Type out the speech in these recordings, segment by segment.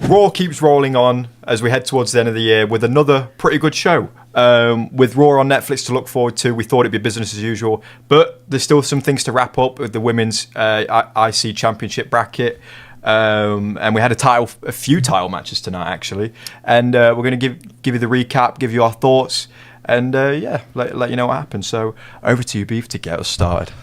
Raw keeps rolling on as we head towards the end of the year with another pretty good show. With Raw on Netflix to look forward to, we thought it'd be business as usual, but there's still some things to wrap up with the women's IC Championship bracket. And we had a few title matches tonight, actually. And we're going to give you the recap, give you our thoughts, and let you know what happened. So over to you, Beef, to get us started.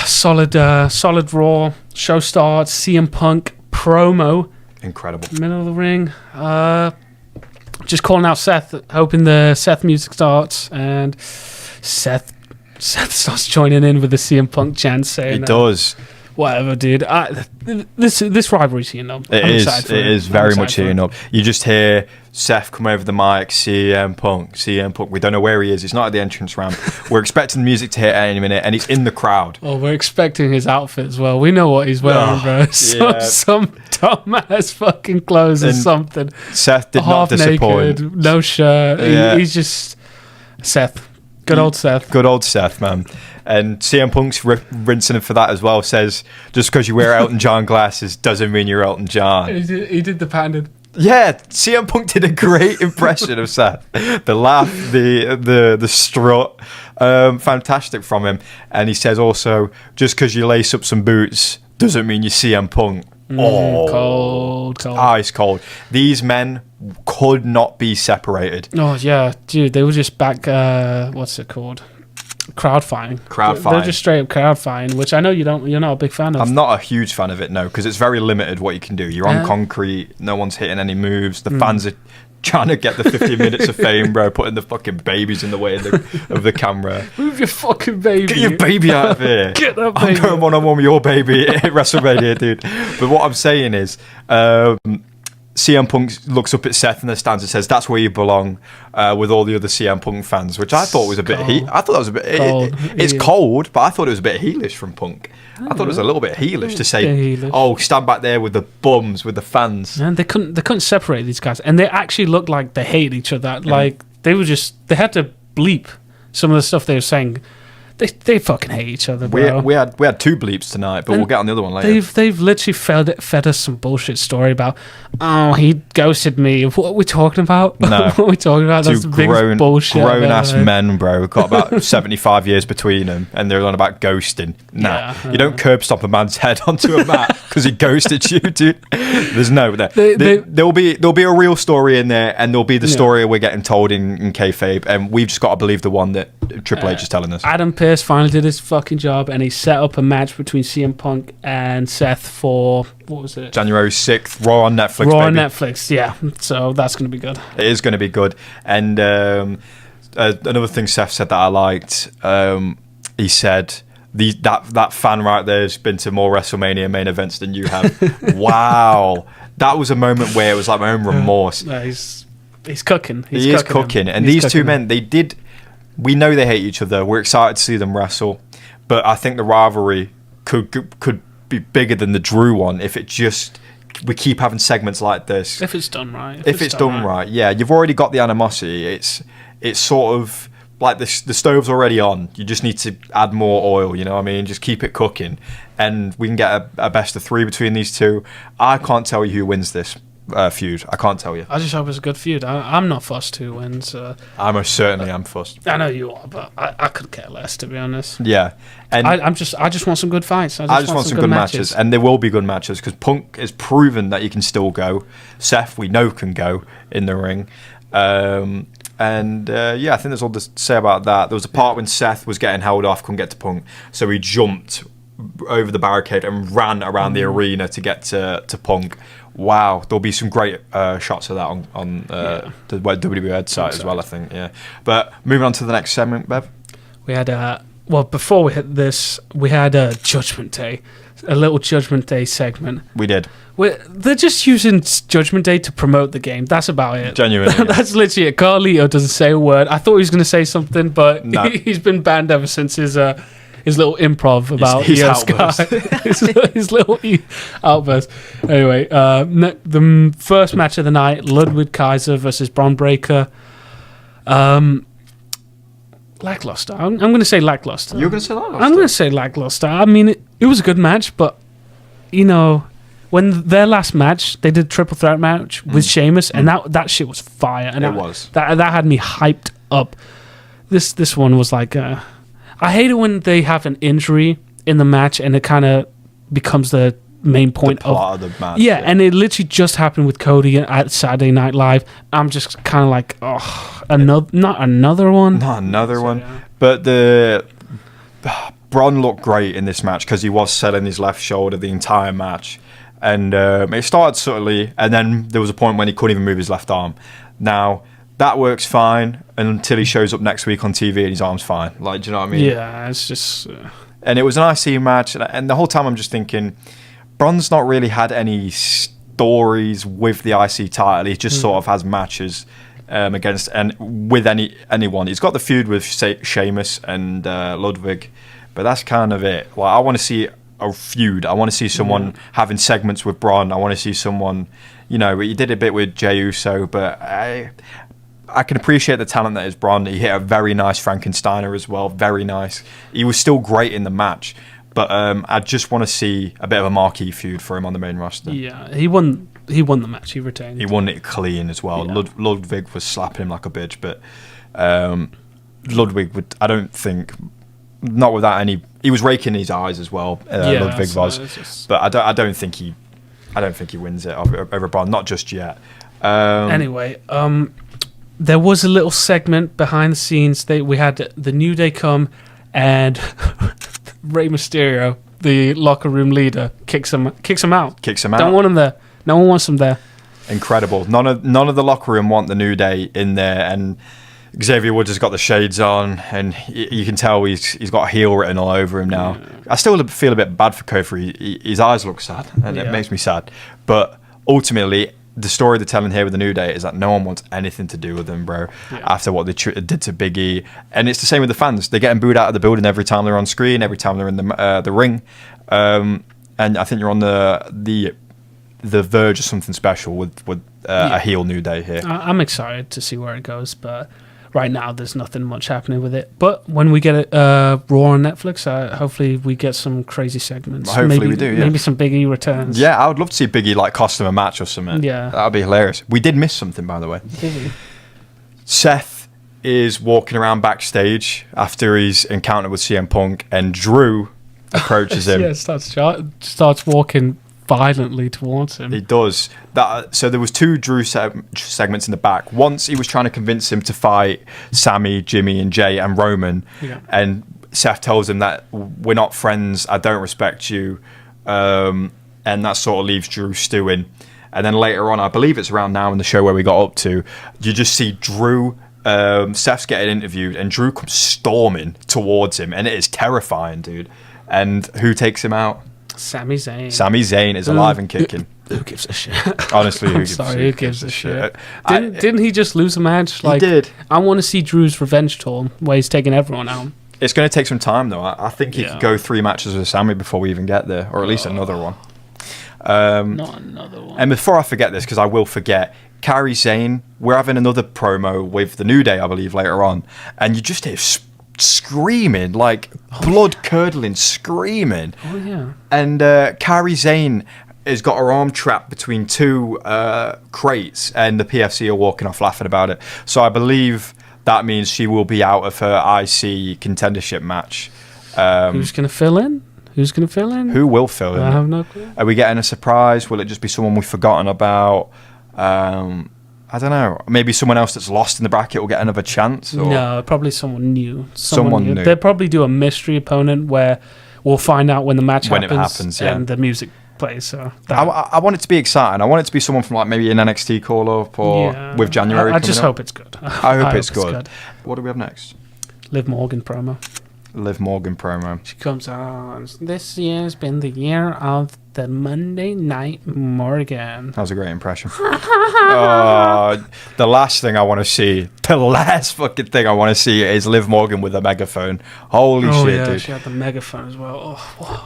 Solid Raw. Show starts. CM Punk promo. Incredible. Middle of the ring. Just calling out Seth, hoping the Seth music starts, and Seth starts joining in with the CM Punk chant, saying, "It does." Whatever, dude. This rivalry's heating up. It is very much heating up. You just hear Seth come over the mic, CM Punk. We don't know where he is. He's not at the entrance ramp. We're expecting the music to hit any minute, and he's in the crowd. Oh, we're expecting his outfit as well. We know what he's wearing, bro. Some dumbass fucking clothes or something. Seth did not disappoint. Naked, no shirt. Yeah. He's just Seth. Good old Seth. Good old Seth, man. And CM Punk's rinsing him for that as well. Says, just because you wear Elton John glasses doesn't mean you're Elton John. He did the patented. Yeah, CM Punk did a great impression of Seth. The laugh, the strut, fantastic from him. And he says also, just because you lace up some boots doesn't mean you're CM Punk. Cold. Ice cold. These men could not be separated. Oh yeah, dude, they were just back. What's it called? Crowd fighting. They're just straight up crowd fighting, which I know you're not a big fan of. I'm not a huge fan of it, no, because it's very limited what you can do. You're on concrete, no one's hitting any moves. The fans are trying to get the 15 minutes of fame, bro, putting the fucking babies in the way of the camera. Move your fucking baby. Get your baby out of here. Get that baby. I'm going one-on-one with your baby at WrestleMania, dude. But what I'm saying is, CM Punk looks up at Seth in the stands and says, "That's where you belong," with all the other CM Punk fans, which I thought was a bit. I thought that was a bit. It's cold, but I thought it was a bit heelish from Punk. I thought it was a little bit heelish to say, "Oh, stand back there with the bums, with the fans." And they couldn't separate these guys, and they actually looked like they hated each other. Like they had to bleep some of the stuff they were saying. They fucking hate each other, bro. We had two bleeps tonight, but we'll get on the other one later. They've literally fed us some bullshit story about, oh, he ghosted me. What are we talking about? No. What are we talking about? That's the biggest bullshit. Grown-ass men, bro. Got about 75 years between them, and they're on about ghosting. Nah, you don't curb stomp a man's head onto a mat because he ghosted you, dude. There's no... There'll be a real story in there, and there'll be the story we're getting told in kayfabe, and we've just got to believe the one that Triple H is telling us. Adam Pearce finally did his fucking job, and he set up a match between CM Punk and Seth for, what was it? January 6th, Raw on Netflix, Raw on Netflix, yeah. So that's going to be good. It is going to be good. And another thing Seth said that I liked, he said, that fan right there has been to more WrestleMania main events than you have. Wow. That was a moment where it was like my own remorse. He's cooking. He is cooking. And these two men, we know they hate each other. We're excited to see them wrestle, but I think the rivalry could be bigger than the Drew one if we keep having segments like this. If it's done right. If it's done right, yeah. You've already got the animosity. It's sort of like the stove's already on. You just need to add more oil. You know what I mean? Just keep it cooking, and we can get a best of 3 between these two. I can't tell you who wins this feud. I can't tell you. I just hope it's a good feud. I'm not fussed who wins. I most certainly am fussed. I know you are, but I could care less, to be honest. Yeah, and I just want some good fights. I just want some good matches, and there will be good matches because Punk has proven that he can still go. Seth, we know, can go in the ring. I think there's all to say about that. There was a part when Seth was getting held off, couldn't get to Punk, so he jumped over the barricade and ran around the arena to get to Punk. Wow, there'll be some great shots of that on the WWE site as well, I think. Yeah, but moving on to the next segment, Bev. We had before we hit this, we had a Judgment Day, a little Judgment Day segment. We did. They're just using Judgment Day to promote the game. That's about it. Genuinely. That's literally it. Carlito doesn't say a word. I thought he was going to say something, but no. He's been banned ever since his little improv about his outburst. his little outburst. Anyway, the first match of the night, Ludwig Kaiser versus Braun Breaker. Lackluster. I'm going to say lackluster. You're going to say lackluster? I'm going to say lackluster. I mean, it was a good match, but, when their last match, they did a triple threat match with Sheamus, and that shit was fire. And that had me hyped up. This one was like, I hate it when they have an injury in the match and it kind of becomes the main point of the match. Yeah, and it literally just happened with Cody at Saturday Night Live. I'm just kind of like, oh, not another one. Yeah. But Braun looked great in this match because he was selling his left shoulder the entire match. And it started subtly, and then there was a point when he couldn't even move his left arm. Now, that works fine until he shows up next week on TV and his arm's fine. Like, do you know what I mean? Yeah, it's just... And it was an IC match, and the whole time I'm just thinking, Braun's not really had any stories with the IC title. He just sort of has matches against and with anyone. He's got the feud with Sheamus and Ludwig, but that's kind of it. Like, I want to see a feud. I want to see someone having segments with Braun. I want to see someone, he did a bit with Jey Uso, but I can appreciate the talent that is Braun. He hit a very nice Frankensteiner as well. Very nice. He was still great in the match, but I just want to see a bit of a marquee feud for him on the main roster. Yeah, he won the match. He retained. He won it clean as well. Yeah. Ludwig was slapping him like a bitch, but Ludwig would, I don't think, not without any. He was raking his eyes as well. Ludwig was, but I don't think he wins it over Braun. Not just yet. Anyway, there was a little segment behind the scenes. We had the New Day come, and Rey Mysterio, the locker room leader, kicks him out. Don't want him there. No one wants him there. Incredible. None of the locker room want the New Day in there, and Xavier Woods has got the shades on, and you can tell he's got heel written all over him now. Yeah. I still feel a bit bad for Kofi. His eyes look sad, and it makes me sad. But ultimately, the story they're telling here with the New Day is that no one wants anything to do with them, bro, after what they did to Big E. And it's the same with the fans. They're getting booed out of the building every time they're on screen, every time they're in the ring. And I think you're on the verge of something special with a heel New Day here. I'm excited to see where it goes, but right now there's nothing much happening with it. But when we get Raw on Netflix, hopefully we get some crazy segments. Hopefully we do, yeah. Maybe some Big E returns. Yeah, I would love to see Big E cost him a match or something. Yeah. That would be hilarious. We did miss something, by the way. Seth is walking around backstage after his encounter with CM Punk, and Drew approaches him. Yeah, starts walking violently towards him. He does. So there was two Drew segments in the back. Once he was trying to convince him to fight Sammy, Jimmy, and Jay and Roman, and Seth tells him that we're not friends, I don't respect you, and that sort of leaves Drew stewing. And then later on, I believe it's around now in the show where we got up to, you just see Drew, Seth's getting interviewed, and Drew comes storming towards him, and it is terrifying, dude. And who takes him out? Sami Zayn. Sami Zayn is alive and kicking. Who gives a shit? Honestly, who gives a shit? Didn't he just lose a match? He did. I want to see Drew's revenge tour where he's taking everyone out. It's going to take some time, though. I think he could go 3 matches with Sami before we even get there, or at least another one. Not another one. And before I forget this, because I will forget, Kairi Sane, we're having another promo with the New Day, I believe, later on, and you just hear screaming, blood-curdling screaming. Oh, yeah. And Kairi Sane has got her arm trapped between two crates, and the PFC are walking off laughing about it. So I believe that means she will be out of her IC contendership match. Who's going to fill in? Who will fill in? I have no clue. Are we getting a surprise? Will it just be someone we've forgotten about? I don't know. Maybe someone else that's lost in the bracket will get another chance? Or? No, probably someone new. Someone new. They'll probably do a mystery opponent where we'll find out when the match happens. When it happens, yeah. And the music plays. So I want it to be exciting. I want it to be someone from maybe an NXT call-up or with January I just hope it's good. I hope it's good. What do we have next? Liv Morgan promo. She comes on. This year's been the year of the Monday Night Morgan. That was a great impression. The last thing I want to see, is Liv Morgan with a megaphone. Holy shit, dude. She had the megaphone as well. Oh,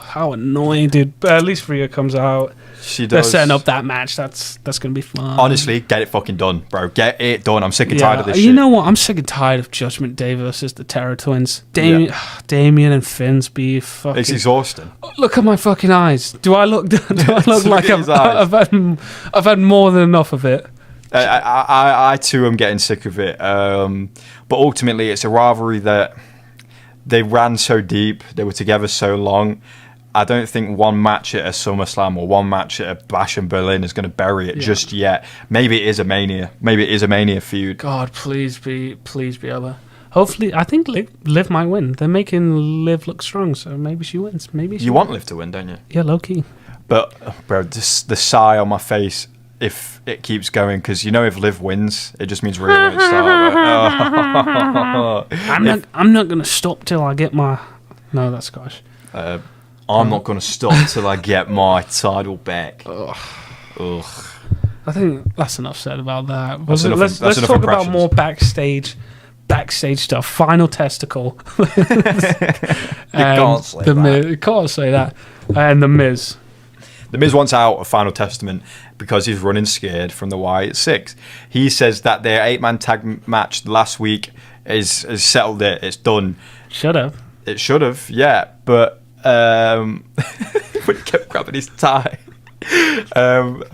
how annoying, dude. But at least Rhea comes out. She does. They're setting up that match. That's going to be fun. Honestly, get it fucking done, bro. Get it done. I'm sick and tired of this shit. You know what? I'm sick and tired of Judgment Day versus the Terror Twins. Damien and Finn's beef. It's exhausting. Look at my fucking eyes. Do I look look like I've had more than enough of it? I too am getting sick of it. But ultimately, it's a rivalry that they ran so deep. They were together so long. I don't think one match at a SummerSlam or one match at a Bash in Berlin is going to bury it just yet. Maybe it is a Mania. Maybe it is a Mania feud. God, please be Ella. Hopefully, I think Liv might win. They're making Liv look strong, so maybe she wins. You want Liv to win, don't you? Yeah, low key. But bro, the sigh on my face if it keeps going, because if Liv wins, it just means Rhea won't start. I'm not gonna stop till I get my. No, that's Scottish. I'm not going to stop till I get my title back. Ugh. I think that's enough said about that. Let's talk about more backstage stuff. Final testicle. You can't say that. You can't say that. And The Miz. The Miz wants out of Final Testament because he's running scared from the Wyatt Six. He says that their 8-man tag match last week is settled it. It's done. Should have. It should have, yeah. But when he kept grabbing his tie. But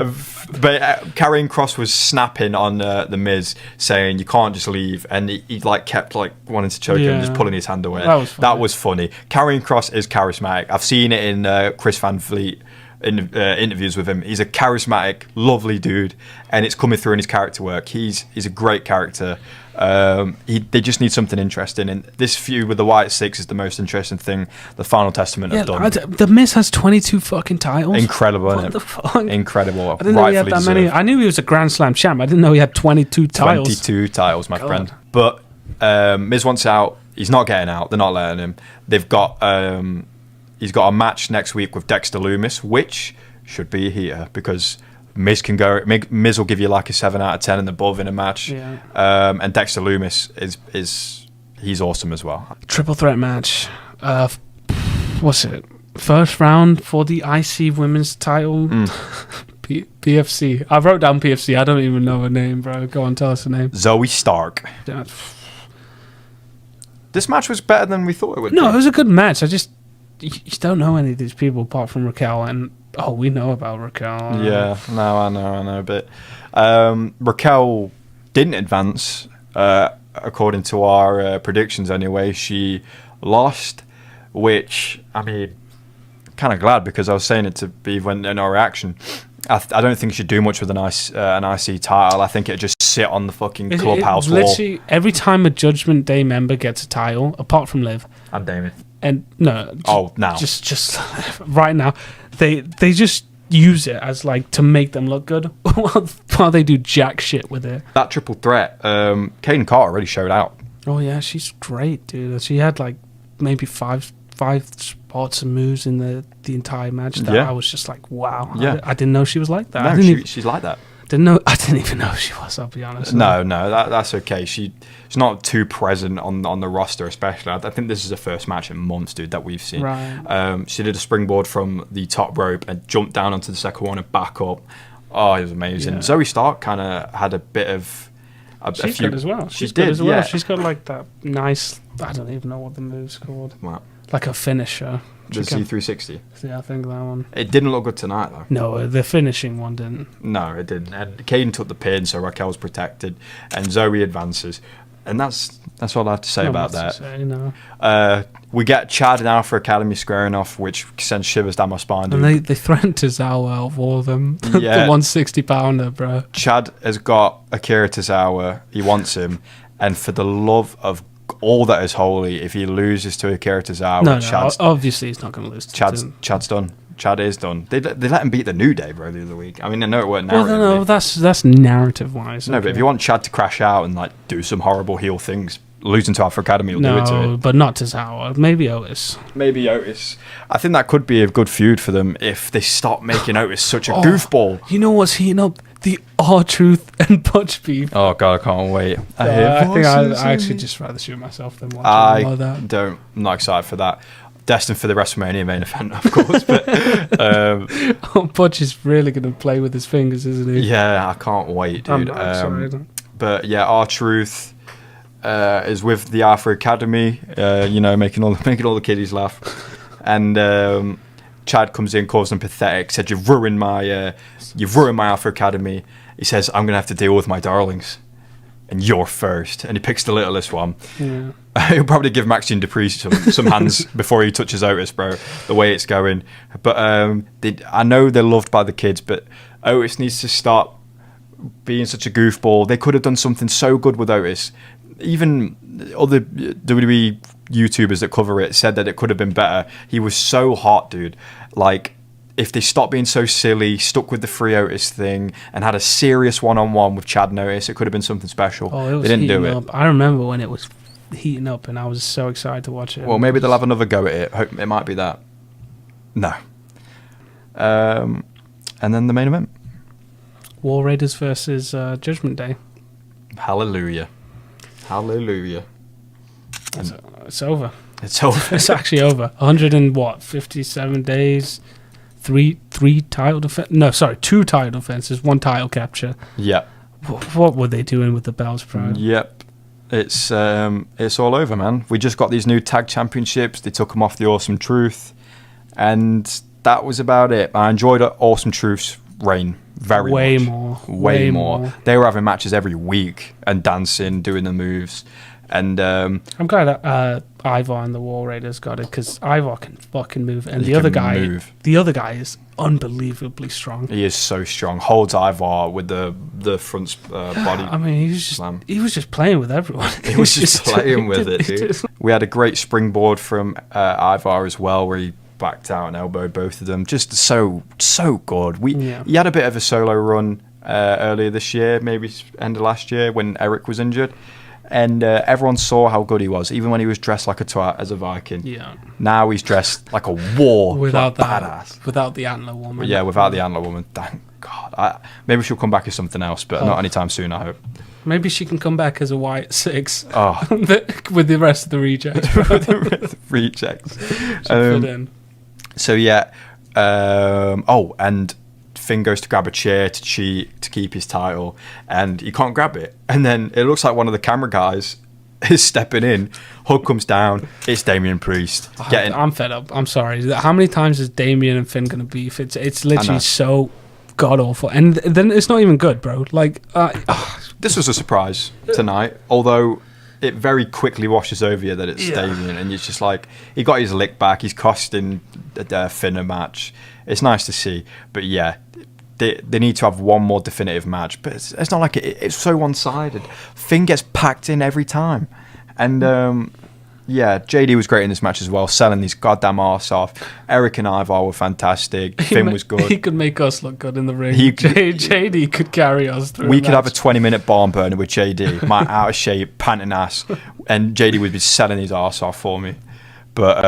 Karrion Kross was snapping on The Miz, saying you can't just leave, and he kept wanting to choke him, just pulling his hand away. That was funny. Karrion Kross is charismatic. I've seen it in Chris Van Vliet in interviews with him. He's a charismatic, lovely dude, and it's coming through in his character work. He's a great character. They just need something interesting, and this feud with the Wyatt Six is the most interesting thing the Final Testament have done. The Miz has 22 fucking titles. Incredible, what isn't the it? Fuck? Incredible. I didn't know he had that many. I knew he was a Grand Slam champ. I didn't know he had 22 titles. 22 titles, my friend. But Miz wants out. He's not getting out. They're not letting him. They've got he's got a match next week with Dexter Lumis, which should be a heater because Miz can go. Miz will give you like a 7 out of 10 and above in a match. Yeah. And Dexter Lumis he's awesome as well. Triple threat match. What's it? First round for the IC women's title. PFC. I wrote down PFC. I don't even know her name, bro. Go on, tell us her name. Zoey Stark. This match was better than we thought it would be. No, it was a good match. You don't know any of these people apart from Raquel, and we know about Raquel. Yeah, no, I know, but Raquel didn't advance according to our predictions. Anyway, she lost, which kind of glad because I was saying it to be in our reaction. I don't think she'd do much with an IC title. I think it'd just sit on the fucking clubhouse wall. Literally, every time a Judgment Day member gets a title, apart from Liv. And Damien. And no. Now. Just right now. They just use it as to make them look good while they do jack shit with it. That triple threat, Kaden Carter already showed out. Oh, yeah, she's great, dude. She had maybe five spots and moves in the entire match that I was just like, wow. Yeah. I didn't know she was like that. No, she's like that. I didn't even know she was, I'll be honest. No, that's okay. She's not too present on the roster, especially. I think this is the first match in months, dude, that we've seen. Right. She did a springboard from the top rope and jumped down onto the second one and back up. Oh, it was amazing. Yeah. Zoey Stark kind of had a bit of She's good as well. She's good as well. Yeah. She's got that nice, I don't even know what the move's called. What? Like a finisher. The Z360. Yeah, I think that one. It didn't look good tonight, though. No, the finishing one didn't. No, it didn't. And Kaden took the pin, so Raquel's protected, and Zoey advances. And that's all I have to say about that. We get Chad and Alpha Academy squaring off, which sends shivers down my spine, dude. And they threatened Tozawa out of all of them. Yeah. The 160-pounder, bro. Chad has got Akira Tozawa. He wants him. And for the love of all that is holy, if he loses to Akira Tozawa, obviously he's not going to lose to Chad's done. Chad is done. They let him beat the New Day, bro, the other week. I mean, I know it weren't narrative. Well, no, that's narrative-wise. No, but if you want Chad to crash out and do some horrible heel things, losing to Alpha Academy will do it to it. No, but not Tozawa. Maybe Otis. I think that could be a good feud for them if they stop making Otis such a goofball. You know what's heating up? The R-Truth and Butch beef. Oh, God, I can't wait. I think I actually just rather shoot myself than watch all that. I'm not excited for that. Destined for the WrestleMania main event, of course. But Butch is really going to play with his fingers, isn't he? Yeah, I can't wait, dude. But yeah, R-Truth is with the Alpha Academy, making all the kiddies laugh, and Chad comes in, calls them pathetic, said, you've ruined my Alpha Academy. He says, I'm going to have to deal with my darlings. And you're first. And he picks the littlest one. Yeah. He'll probably give Maxine Dupree some hands before he touches Otis, bro, the way it's going. But I know they're loved by the kids, but Otis needs to stop being such a goofball. They could have done something so good with Otis. Even other WWE YouTubers that cover it said that it could have been better. He was so hot, dude. Like, if they stopped being so silly, stuck with the free Otis thing, and had a serious one-on-one with Chad and Otis, it could have been something special. Oh, it was they didn't do it. Up. I remember when it was heating up, and I was so excited to watch it. Well, maybe they'll have another go at it. Hope it might be that. No. And then the main event. War Raiders versus Judgment Day. Hallelujah. Hallelujah. It's over. It's over. It's actually over. 57 days, two title defenses, one title capture. Yeah. What were they doing with the belts, bro? Yep. It's all over, man. We just got these new tag championships. They took them off the Awesome Truth, and that was about it. I enjoyed Awesome Truth's reign very much. Way more. They were having matches every week and dancing, doing the moves. And I'm glad that Ivar and the War Raiders got it, because Ivar can fucking move, and the other guy is unbelievably strong. He is so strong. Holds Ivar with the front body. I mean, he was just playing with everyone. He was just playing with it, dude. We had a great springboard from Ivar as well, where he backed out and elbowed both of them. Just so good. He had a bit of a solo run earlier this year, maybe end of last year, when Eric was injured. And everyone saw how good he was, even when he was dressed like a twat as a Viking. Yeah. Now he's dressed like a war badass. Without the antler woman. Yeah, without the antler woman. Thank God. Maybe she'll come back as something else, but not anytime soon, I hope. Maybe she can come back as a Wyatt 6 with the rest of the rejects. Fit in. So, yeah. And Finn goes to grab a chair to keep his title, and he can't grab it, and then it looks like one of the camera guys is stepping in. Hook comes down, it's Damian Priest. I'm fed up. I'm sorry. How many times is Damian and Finn gonna beef? It's literally so god awful, and then it's not even good, bro. Like this was a surprise tonight, although it very quickly washes over you that it's Damian, and it's just like he got his lick back. He's costing Finn a match. It's nice to see, but yeah, they need to have one more definitive match. But it's not like it's so one-sided. Finn gets packed in every time, and JD was great in this match as well, selling his goddamn arse off. Eric and Ivar were fantastic. Finn was good. He could make us look good in the ring. JD could carry us through. We could have a 20-minute barn burner with JD, my out of shape, panting ass, and JD would be selling his arse off for me. But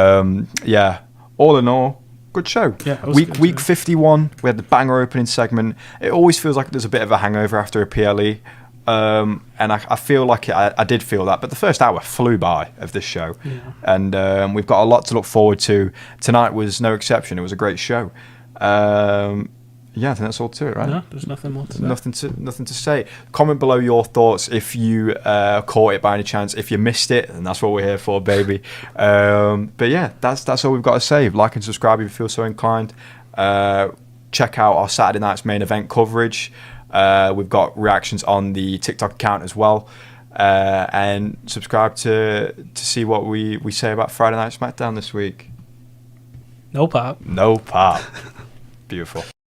all in all, good show. Yeah, week 51, we had the banger opening segment. It always feels like there's a bit of a hangover after a PLE. And I feel like I did feel that, but the first hour flew by of this show, and we've got a lot to look forward to. Tonight was no exception. It was a great show. I think that's all to it, right? No, there's nothing more to say. Nothing to say. Comment below your thoughts if you caught it by any chance. If you missed it, and that's what we're here for, baby. But yeah, that's all we've got to say. Like and subscribe if you feel so inclined. Check out our Saturday night's main event coverage. We've got reactions on the TikTok account as well, and subscribe to see what we say about Friday Night SmackDown this week. NoPop. NoPop. Beautiful.